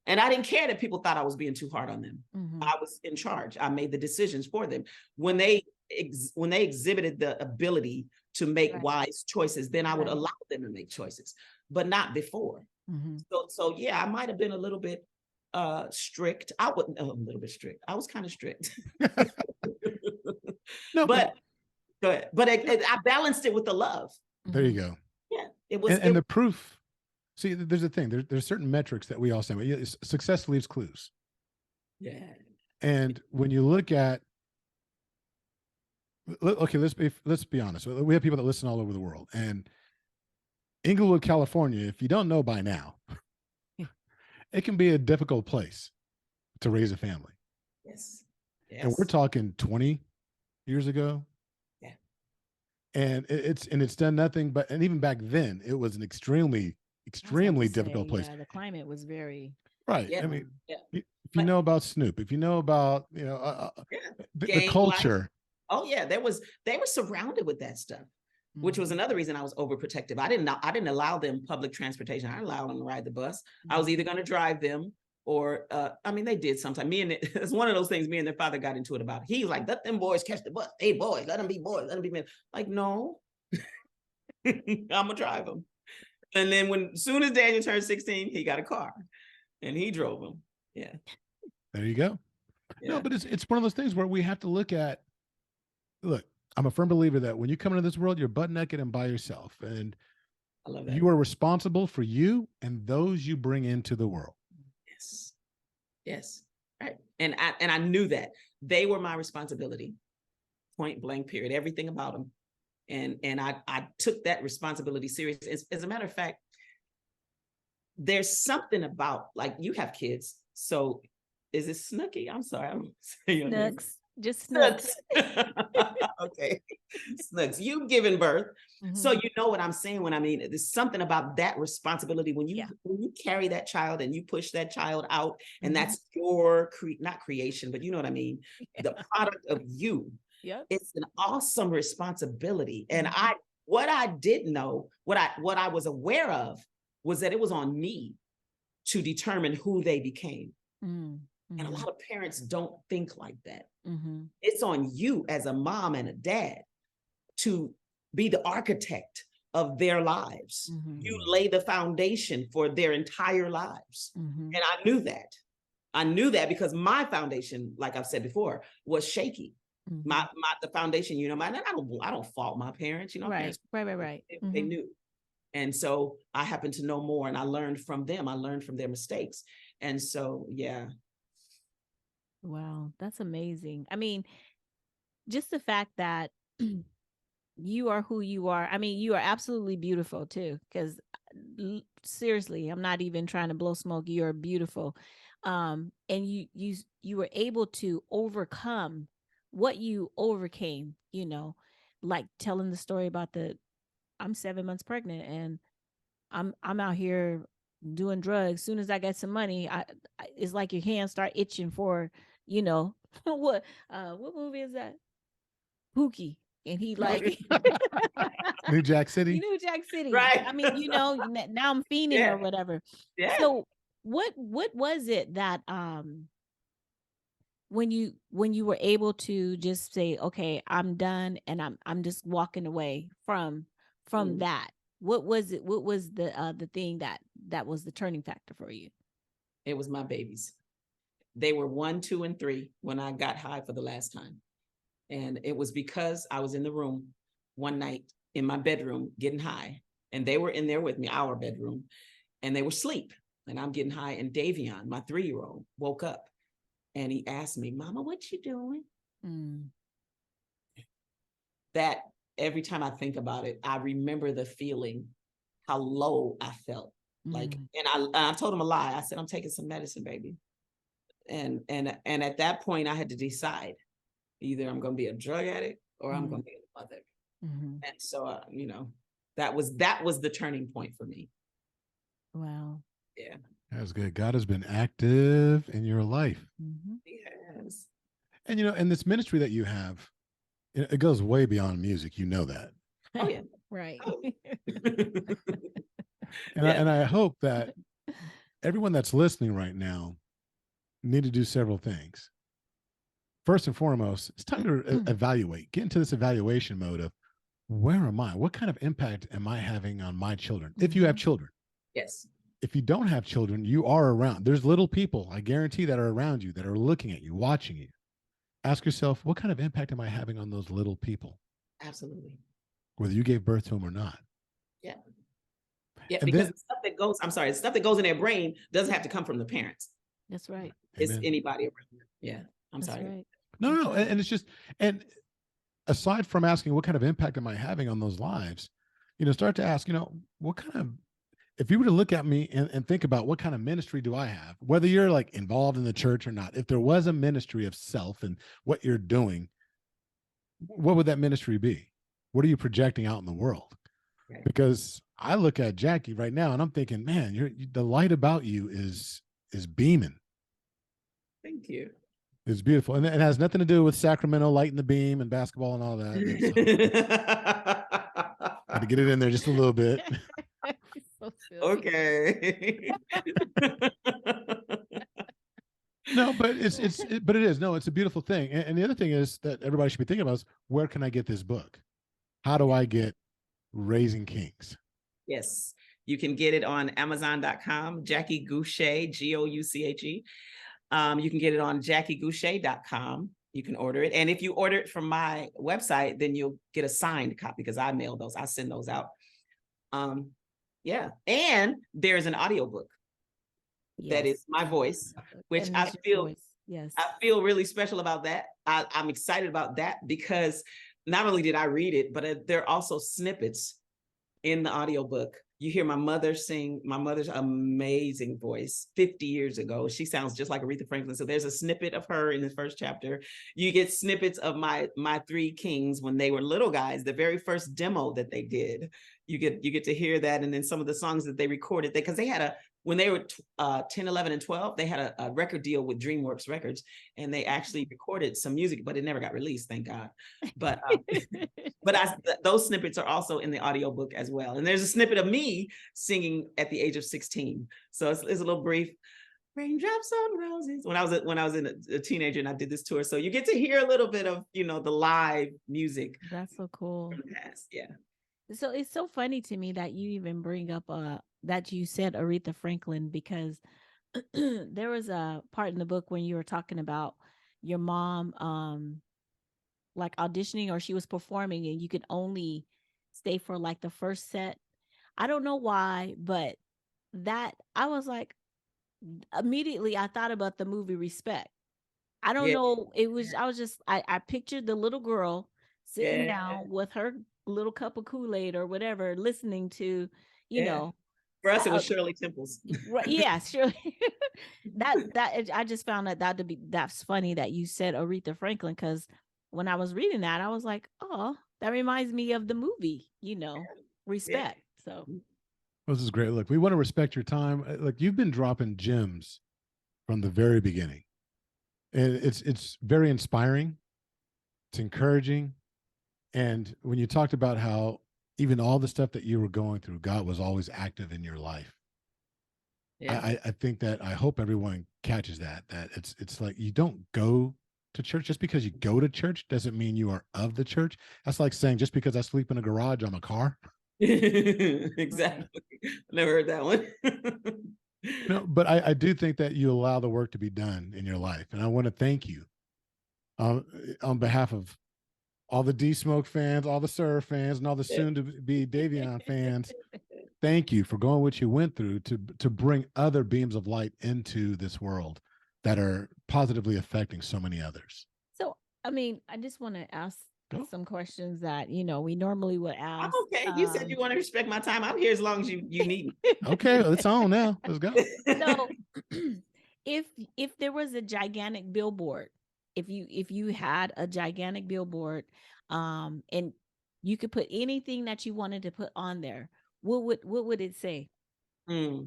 And I didn't care that people thought I was being too hard on them. I was in charge. I made the decisions for them. When they exhibited the ability to make wise choices, then I would allow them to make choices, but not before. So yeah, I might have been a little bit strict. I wasn't a little bit strict. I was kind of strict. No, but I balanced it with the love. There you go. Yeah, it was. And the proof. See, there's a thing. There's certain metrics that we all say. Success leaves clues. Yeah. And when you look at, okay, let's be honest. We have people that listen all over the world, and Inglewood, California, if you don't know by now, it can be a difficult place to raise a family. Yes. And we're talking 20 years ago. Yeah. And it's done nothing but, and even back then, it was an extremely difficult place. Yeah, the climate was very right. Yeah. I mean, if you know about Snoop, if you know about the culture. Life. Oh yeah, they were surrounded with that stuff, which was another reason I was overprotective. I didn't allow them public transportation. I allowed them to ride the bus. I was either going to drive them or they did sometimes. It's one of those things. Me and their father got into it about. He's like, let them boys catch the bus. Hey boys, let them be boys. Let them be men. Like, no, I'm gonna drive them. And then soon as Daniel turned 16, he got a car, and he drove them. Yeah. There you go. Yeah. No, but it's one of those things where we have to look, I'm a firm believer that when you come into this world, you're butt naked and by yourself, and I love that. You are responsible for you and those you bring into the world. Yes. Right. And I knew that they were my responsibility, point blank, period, everything about them. And I took that responsibility serious. As a matter of fact, there's something about, like, you have kids. So is it Snooky? I'm sorry. I'm saying your name. Just Snooks. Okay. Snooks. You've given birth. So you know what I'm saying when I mean there's something about that responsibility when you carry that child and you push that child out, and that's your not creation, but you know what I mean? The product of you. Yep. It's an awesome responsibility. And what I did know, what I was aware of was that it was on me to determine who they became. And a lot of parents don't think like that. It's on you as a mom and a dad to be the architect of their lives. You lay the foundation for their entire lives. And I knew that. I knew that because my foundation, like I've said before, was shaky. The foundation, I don't fault my parents, Right. Parents, they knew. And so I happened to know more, and I learned from them. I learned from their mistakes. And so, yeah. Wow, that's amazing. I mean, just the fact that you are who you are. I mean, you are absolutely beautiful too, because seriously, I'm not even trying to blow smoke. You're beautiful. And you were able to overcome what you overcame, like telling the story about I'm 7 months pregnant and I'm out here doing drugs. Soon as I get some money, it's like your hands start itching for, what movie is that? Pookie. And he like New Jack City. Right. I mean, now I'm fiending or whatever. Yeah. So what was it that when you were able to just say, okay, I'm done and I'm just walking away from that? What was it? What was the thing that was the turning factor for you? It was my babies. They were 1, 2, and 3 when I got high for the last time. And it was because I was in the room one night in my bedroom getting high, and they were in there with me, our bedroom, and they were asleep, and I'm getting high. And Davion, my 3-year-old, woke up And he asked me, Mama, what you doing? Mm. That every time I think about it, I remember the feeling, how low I felt. Like, and I told him a lie. I said, I'm taking some medicine, baby. And at that point I had to decide, either I'm going to be a drug addict or I'm going to be a mother. And so, you know, that was the turning point for me. Wow. Yeah. That's good. God has been active in your life. Yes. And, you know, and this ministry that you have, it goes way beyond music. You know that. Oh, yeah. Right. And I hope that everyone that's listening right now need to do several things. First and foremost, it's time to evaluate, get into this evaluation mode of, where am I? What kind of impact am I having on my children? If you have children. Yes. If you don't have children, you are around. There's little people, I guarantee, that are around you, that are looking at you, watching you. Ask yourself, what kind of impact am I having on those little people? Absolutely. Whether you gave birth to them or not. Yeah. Yeah, And because then, the stuff that goes in their brain doesn't have to come from the parents. That's right. It's amen. anybody around them. Yeah. I'm That's sorry. right. No. And it's just, and aside from asking what kind of impact am I having on those lives, you know, start to ask, you know, what kind of, if you were to look at me and think about what kind of ministry do I have, whether you're like involved in the church or not, if there was a ministry of self and what you're doing, what would that ministry be? What are you projecting out in the world? Right. Because I look at Jackie right now and I'm thinking, man, the light about you is beaming. Thank you. It's beautiful. And it has nothing to do with Sacramento lighting the beam and basketball and all that. Got to get it in there just a little bit. So silly. Okay. No, but it's a beautiful thing. And the other thing is that everybody should be thinking about is, where can I get this book? How do I get Raising Kings? Yes. You can get it on Amazon.com, Jackie Gouché, Gouche. You can get it on JackieGouché.com. You can order it. And if you order it from my website, then you'll get a signed copy, because I mail those. I send those out. Yeah. And there's an audiobook that is my voice, which I feel really special about that. I'm excited about that, because not only did I read it, but there are also snippets in the audiobook. You hear my mother sing, my mother's amazing voice 50 years ago. She sounds just like Aretha Franklin. So there's a snippet of her in the first chapter. You get snippets of my three kings when they were little guys, the very first demo that they did. You get to hear that. And then some of the songs that they recorded, because they had when they were 10, 11, and 12, they had a record deal with DreamWorks Records, and they actually recorded some music, but it never got released, thank God. But those snippets are also in the audiobook as well. And there's a snippet of me singing at the age of 16. So it's a little brief. Raindrops on roses. When I was a teenager and I did this tour. So you get to hear a little bit of, you know, the live music. That's so cool. From the past. Yeah. So it's so funny to me that you even bring up that you said Aretha Franklin, because there was a part in the book when you were talking about your mom like auditioning, or she was performing and you could only stay for like the first set. I don't know why, but that I was like, immediately I thought about the movie Respect. I don't know. I pictured the little girl sitting down with her little cup of Kool-Aid or whatever, listening to, you know. For us, it was Shirley Temples. Right. Yeah, Shirley. I just found that's funny that you said Aretha Franklin, because when I was reading that, I was like, oh, that reminds me of the movie, you know, Respect. So this is great. Look, we want to respect your time. Look, you've been dropping gems from the very beginning. And it's very inspiring. It's encouraging. And when you talked about how even all the stuff that you were going through, God was always active in your life. Yeah. I think that, I hope everyone catches that it's like, you don't go to church. Just because you go to church doesn't mean you are of the church. That's like saying, just because I sleep in a garage, I'm a car. Exactly. Never heard that one. No, but I do think that you allow the work to be done in your life. And I want to thank you on behalf of all the D-Smoke fans, all the Sir fans, and all the soon-to-be Davion fans. Thank you for going what you went through to bring other beams of light into this world that are positively affecting so many others. So, I mean, I just want to ask Go. some questions that, we normally would I'm ask. okay. You said you want to respect my time. I'm here as long as you need me. Okay, it's on now. Let's go. So, if there was a gigantic billboard, if you had a gigantic billboard, and you could put anything that you wanted to put on there, what would it say? I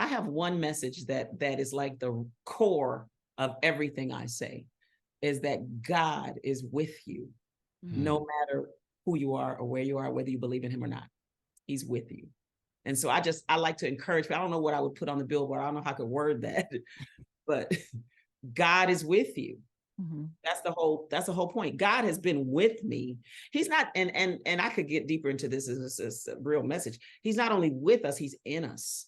have one message that is like the core of everything I say, is that God is with you, no matter who you are or where you are, whether you believe in him or not. He's with you. And so I like to encourage, I don't know what I would put on the billboard. I don't know how I could word that, but God is with you. That's the whole point. God has been with me. He's not, and I could get deeper into this as a real message. He's not only with us, he's in us.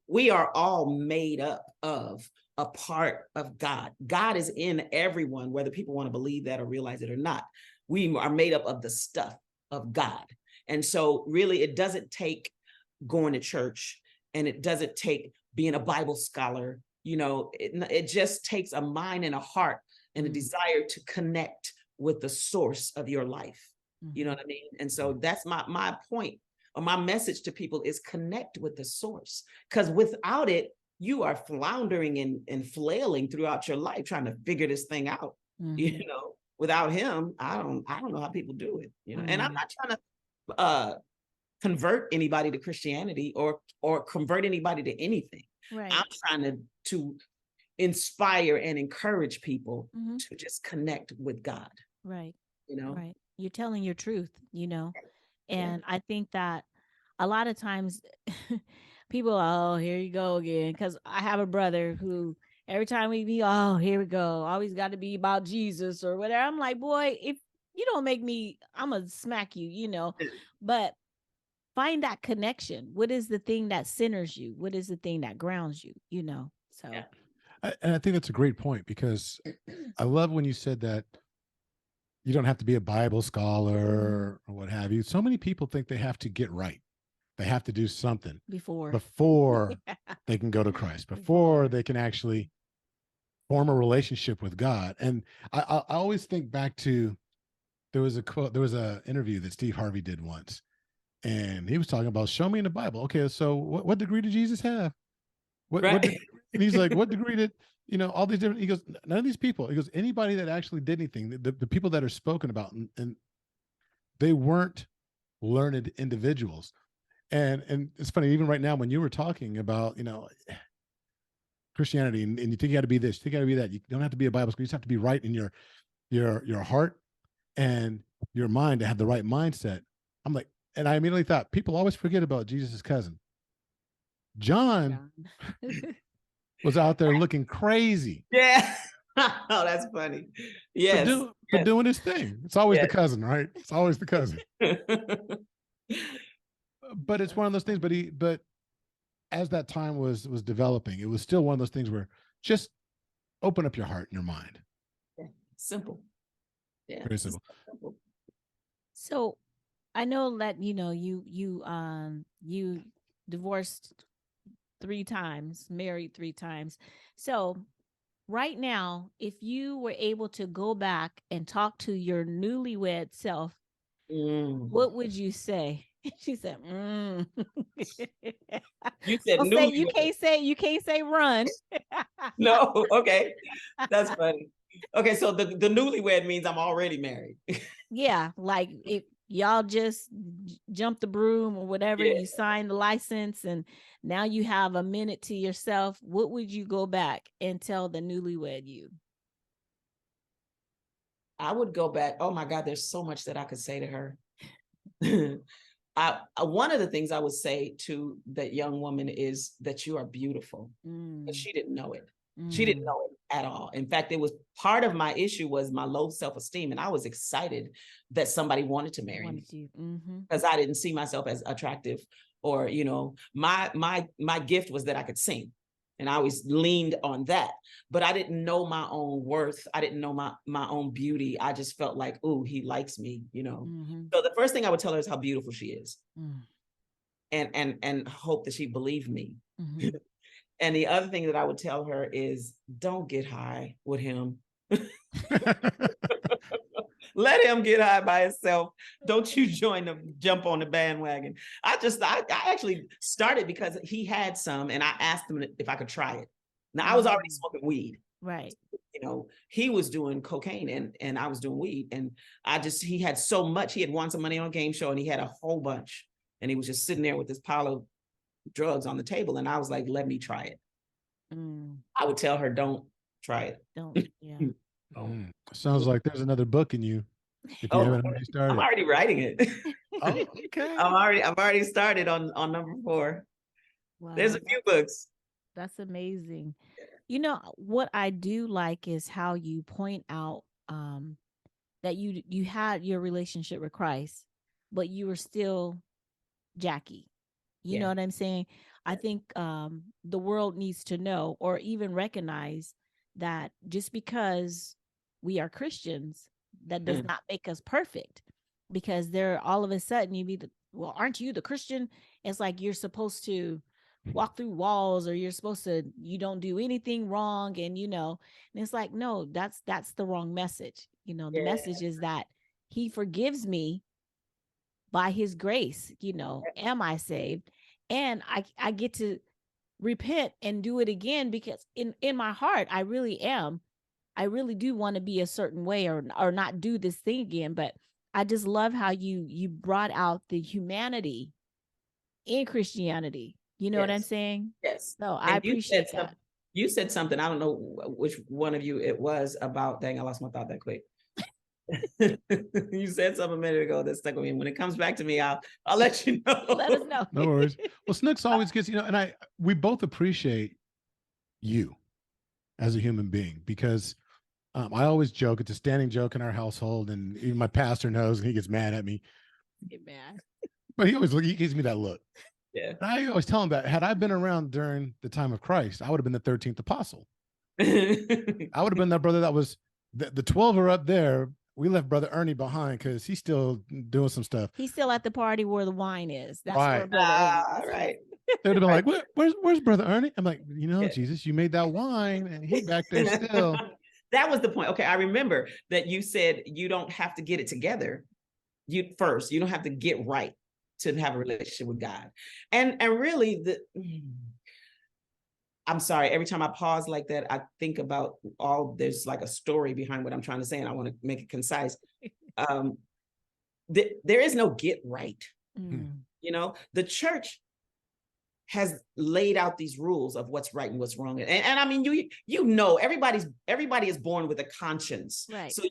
We are all made up of a part of God. God is in everyone, whether people want to believe that or realize it or not. We are made up of the stuff of God. And so really it doesn't take going to church, and it doesn't take being a Bible scholar. It just takes a mind and a heart and a desire to connect with the source of your life. You know what I mean? And so that's my point, or my message to people, is connect with the source. Because without it, you are floundering and flailing throughout your life trying to figure this thing out. Without him, I don't know how people do it. And I'm not trying to convert anybody to Christianity or convert anybody to anything. Right. I'm trying to inspire and encourage people to just connect with God. Right. Right. You're telling your truth, and I think that a lot of times people, oh, here you go again. Because I have a brother who every time we be, oh, here we go, always got to be about Jesus or whatever. I'm like, boy, if you don't make me, I'm going to smack you, but find that connection. What is the thing that centers you? What is the thing that grounds you, So. Yeah. And I think that's a great point, because I love when you said that you don't have to be a Bible scholar or what have you. So many people think they have to get right. They have to do something before they can go to Christ, before they can actually form a relationship with God. And I always think back to, there was a quote, there was an interview that Steve Harvey did once, and he was talking about, show me in the Bible. Okay, so what degree did Jesus have? And he's like, what degree did, all these different, he goes, none of these people, he goes, anybody that actually did anything, the people that are spoken about, and they weren't learned individuals. And it's funny, even right now, when you were talking about, Christianity, and you think you got to be this, you think you got to be that, you don't have to be a Bible scholar, you just have to be right in your heart and your mind, to have the right mindset. I'm like, and I immediately thought, people always forget about Jesus's cousin. John was out there looking crazy. Yeah. Oh, that's funny. Yes. For doing his thing. It's always the cousin, right? It's always the cousin. But it's one of those things, but as that time was developing, it was still one of those things where just open up your heart and your mind. Yeah. Simple. Yeah. Very simple. So I know that, you divorced 3 times, married 3 times. So right now, if you were able to go back and talk to your newlywed self, what would you say? She said, You said newlywed. You can't say run. No, okay. That's funny. Okay, so the newlywed means I'm already married. Yeah, like if y'all just jump the broom or whatever, you sign the license and now you have a minute to yourself, what would you go back and tell the newlywed you? I would go back. Oh my God, there's so much that I could say to her. One of the things I would say to that young woman is that you are beautiful. But she didn't know it. She didn't know it at all. In fact, it was part of my issue was my low self-esteem. And I was excited that somebody wanted to marry me because I didn't see myself as attractive, or, my gift was that I could sing. And I always leaned on that, but I didn't know my own worth. I didn't know my own beauty. I just felt like, ooh, he likes me, So the first thing I would tell her is how beautiful she is, and hope that she believed me. And the other thing that I would tell her is don't get high with him. Let him get high by himself. Don't you jump on the bandwagon. I actually started because he had some and I asked him if I could try it. Now I was already smoking weed. Right. You know, he was doing cocaine and I was doing weed. And he had so much. He had won some money on a game show and he had a whole bunch. And he was just sitting there with this pile of drugs on the table. And I was like, let me try it. I would tell her, don't try it. Don't, yeah. Sounds like there's another book in you. If you haven't already started. I'm already writing it. Oh, okay. I've already started on number 4. Wow. There's a few books. That's amazing. You know, what I do like is how you point out that you had your relationship with Christ, but you were still Jackie. You know what I'm saying? I think the world needs to know or even recognize that just because we are Christians, that does not make us perfect, because there all of a sudden you be well, aren't you the Christian? It's like you're supposed to walk through walls, or you don't do anything wrong. And, and it's like, no, that's the wrong message. The message is that he forgives me by his grace, am I saved? And I get to repent and do it again, because in my heart, I really am. I really do want to be a certain way or not do this thing again. But I just love how you brought out the humanity in Christianity. You know what I'm saying? Yes. No, I appreciate that. You said something, I don't know which one of you it was, about, dang, I lost my thought that quick. You said something a minute ago that stuck with me. When it comes back to me, I'll let you know. Let us know. No worries. Well, Snooks always gets, and we both appreciate you as a human being, because I always joke, it's a standing joke in our household, and even my pastor knows, and he gets mad at me. Get mad. But he gives me that look. Yeah. And I always tell him that had I been around during the time of Christ, I would have been the 13th apostle. I would have been that brother that was, the 12 are up there. We left Brother Ernie behind because he's still doing some stuff. He's still at the party where the wine is. That's right. where Brother Ernie is. Right. They'd have been like, where's Brother Ernie? I'm like, Jesus, you made that wine and he back there still. That was the point. Okay, I remember that you said you don't have to get it together. You don't have to get right to have a relationship with God. And really, I'm sorry, every time I pause like that, I think about there's like a story behind what I'm trying to say, and I want to make it concise. There is no get right. The church has laid out these rules of what's right and what's wrong. And I mean, everybody is born with a conscience. Right. So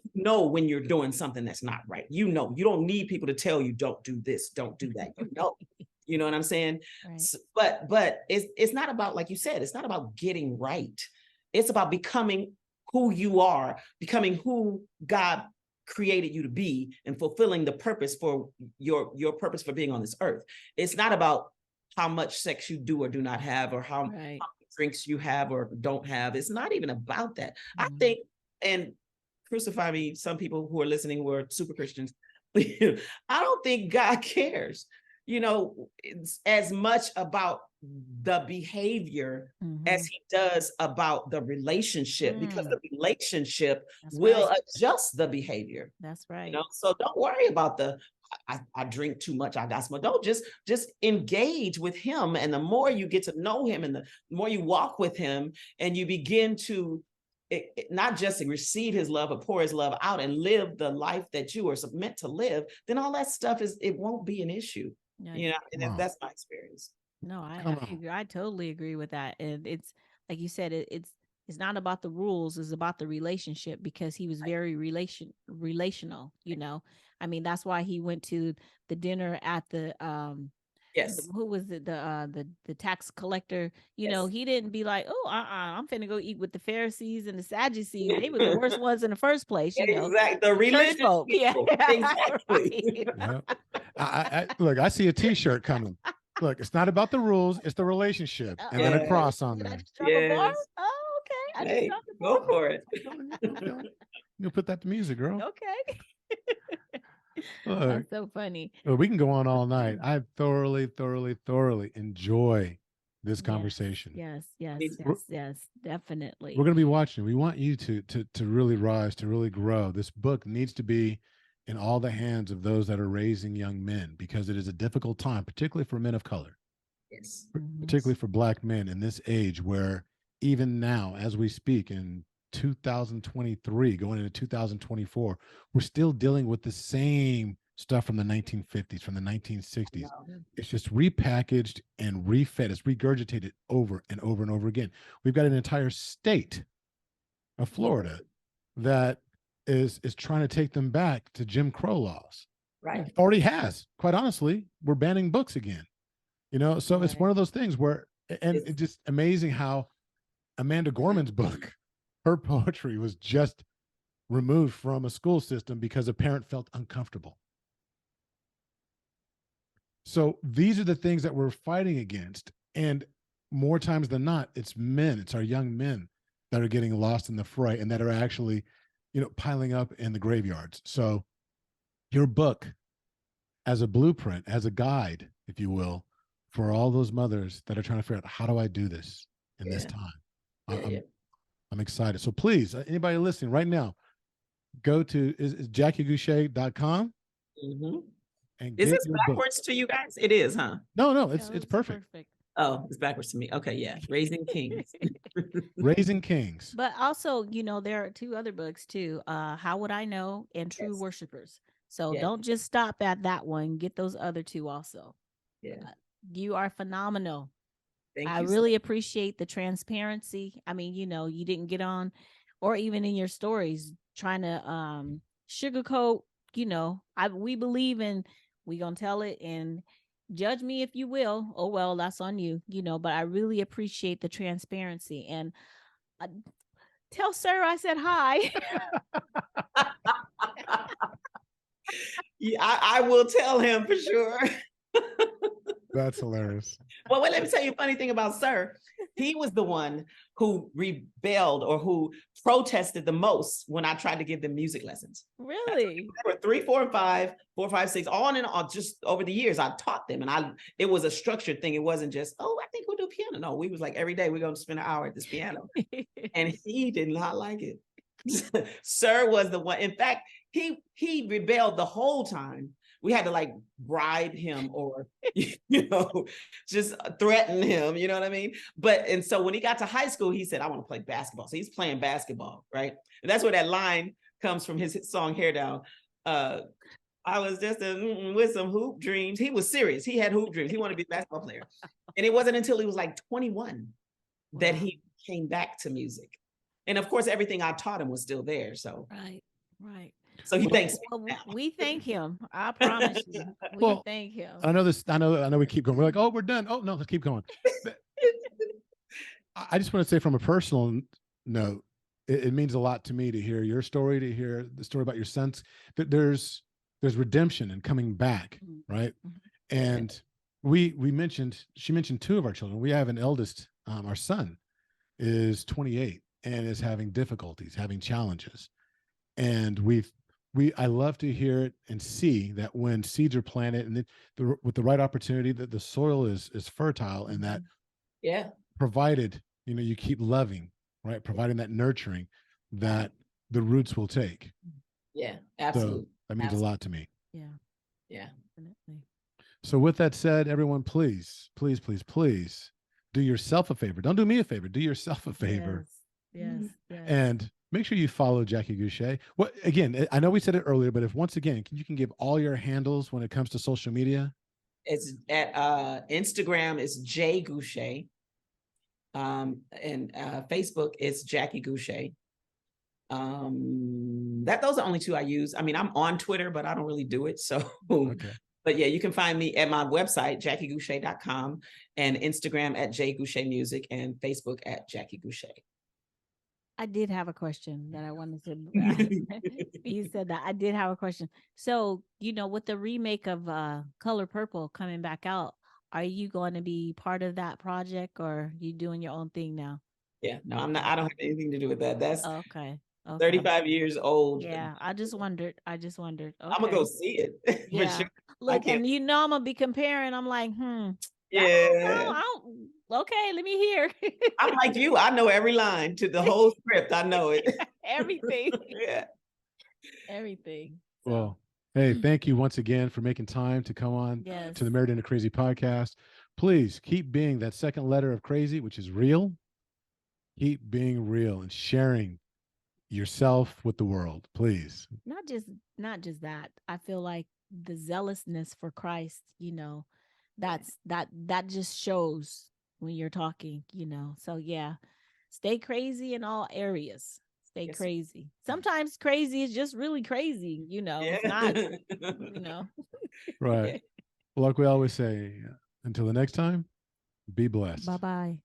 when you're doing something that's not right. You don't need people to tell you, don't do this, don't do that. You know what I'm saying? Right. So, but it's not about, like you said, it's not about getting right. It's about becoming who you are, becoming who God created you to be, and fulfilling the purpose for your purpose for being on this earth. It's not about how much sex you do or do not have, or how many drinks you have or don't have. It's not even about that. I think, and crucify me, some people who are listening who are super Christians, I don't think God cares, it's as much about the behavior as he does about the relationship, because the relationship will adjust the behavior. That's right. So don't worry about I drink too much, I got some. Don't just engage with him. And the more you get to know him and the more you walk with him, and you begin to not just receive his love, but pour his love out and live the life that you are meant to live, then all that stuff it won't be an issue. And that's my experience. No, I agree. I totally agree with that. And it's like you said, it's not about the rules, it's about the relationship, because he was very relational, I mean, that's why he went to the dinner at the who was it, the tax collector, he didn't be like, oh, I'm finna go eat with the Pharisees and the Sadducees. They were the worst ones in the first place, Exactly. The religious folk. People. Yeah. Exactly. Right. Look, I see a t-shirt coming. Look, it's not about the rules, it's the relationship. And then a cross on there. Yes. Oh, okay. Hey, go for it. You'll put that to music, girl. Okay. Look, that's so funny. Well, we can go on all night. I thoroughly enjoy this conversation. Yes, yes, It's- yes, yes, definitely. We're going to be watching. We want you to really rise, to really grow. This book needs to be in all the hands of those that are raising young men, because it is a difficult time, particularly for men of color, Yes. particularly for Black men in this age where even now, as we speak in 2023, going into 2024, we're still dealing with the same stuff from the 1950s, from the 1960s. It's just repackaged and refed. It's regurgitated over and over and over again. We've got an entire state of Florida that is trying to take them back to Jim Crow laws. Right. Already has. Quite honestly, we're banning books again. You know, so it's one of those things where, and it's just amazing how Amanda Gorman's book, her poetry was just removed from a school system because a parent felt uncomfortable. So these are the things that we're fighting against. And more times than not, it's men, it's our young men that are getting lost in the fray and that are actually, you know, piling up in the graveyards. So your book as a blueprint, as a guide, if you will, for all those mothers that are trying to figure out, how do I do this in this time? I'm excited. So please, anybody listening right now, go to is JackieGouché.com. And is get this your backwards book. to you guys? It is, huh? No, it's perfect. Oh, it's backwards to me. Okay, yeah. Raising Kings. Raising Kings. But also, you know, there are two other books too. How Would I Know and True Worshipers. So don't just stop at that one. Get those other two also. Yeah. You are phenomenal. Thank I you. really appreciate the transparency. I mean, you know, you didn't get on, or even in your stories, trying to sugarcoat, you know, we believe in, we gonna tell it, and judge me if you will. Oh, well, that's on you, you know, but I really appreciate the transparency. And tell Sir I said hi. Yeah, I will tell him for sure. That's hilarious. Well, wait, let me tell you a funny thing about Sir. He was the one who rebelled or who protested the most when I tried to give them music lessons. Really? There were 3, 4, and 5, 4, 5, 6, on and on. Just over the years, I taught them, and it was a structured thing. It wasn't just, oh, I think we'll do piano. No, we was like, every day we're going to spend an hour at this piano, and he did not like it. Sir was the one. In fact, he rebelled the whole time. We had to like bribe him or, you know, just threaten him, you know what I mean? And so when he got to high school, he said, I want to play basketball. So he's playing basketball, right? And that's where that line comes from, his song Hair Down. I was just with some hoop dreams. He was serious. He had hoop dreams. He wanted to be a basketball player. And it wasn't until he was like 21 that he came back to music. And of course, everything I taught him was still there. So Right. So he thanks me. Well, we thank him. I promise you. We thank him. I know we keep going. We're like, oh, we're done. Oh no, let's keep going. I just want to say, from a personal note, it means a lot to me to hear your story, to hear the story about your sons. That there's redemption and coming back, right? And she mentioned 2 of our children. We have an eldest, our son is 28 and is having difficulties, having challenges. And I love to hear it and see that when seeds are planted and with the right opportunity, that the soil is fertile, and that provided, you know, you keep loving, right? Providing that nurturing, that the roots will take. Yeah, absolutely. So that means a lot to me. Yeah. Definitely. So with that said, everyone, please do yourself a favor. Don't do me a favor. Do yourself a favor. Yes. And make sure you follow Jackie Gouché. Well, again, I know we said it earlier, but if once again, you can give all your handles when it comes to social media. It's at Instagram is J Gouché. And Facebook is Jackie Gouché. Those are only 2 I use. I mean, I'm on Twitter, but I don't really do it. So but yeah, you can find me at my website, JackieGouché.com, and Instagram at J Gouché Music, and Facebook at Jackie Gouché. I did have a question that I wanted to. You said that. I did have a question. So, you know, with the remake of Color Purple coming back out, are you going to be part of that project, or are you doing your own thing now? Yeah, no, I'm not. I don't have anything to do with that. That's okay. 35 years old. Yeah, I just wondered. Okay. I'm gonna go see it. Yeah. For sure. Look, and you know, I'm gonna be comparing. I'm like, Yeah. Okay, let me hear. I'm like you. I know every line to the whole script. I know it. Everything. Yeah. Everything. So, Well, hey, thank you once again for making time to come on yes. to the Married and Crazy podcast. Please keep being that second letter of crazy, which is real. Keep being real and sharing yourself with the world, please. Not just that. I feel like the zealousness for Christ, that just shows when you're talking, So yeah, stay crazy in all areas. Stay Yes. crazy. Sometimes crazy is just really crazy, It's not, Right. Well, like we always say, until the next time, be blessed. Bye-bye.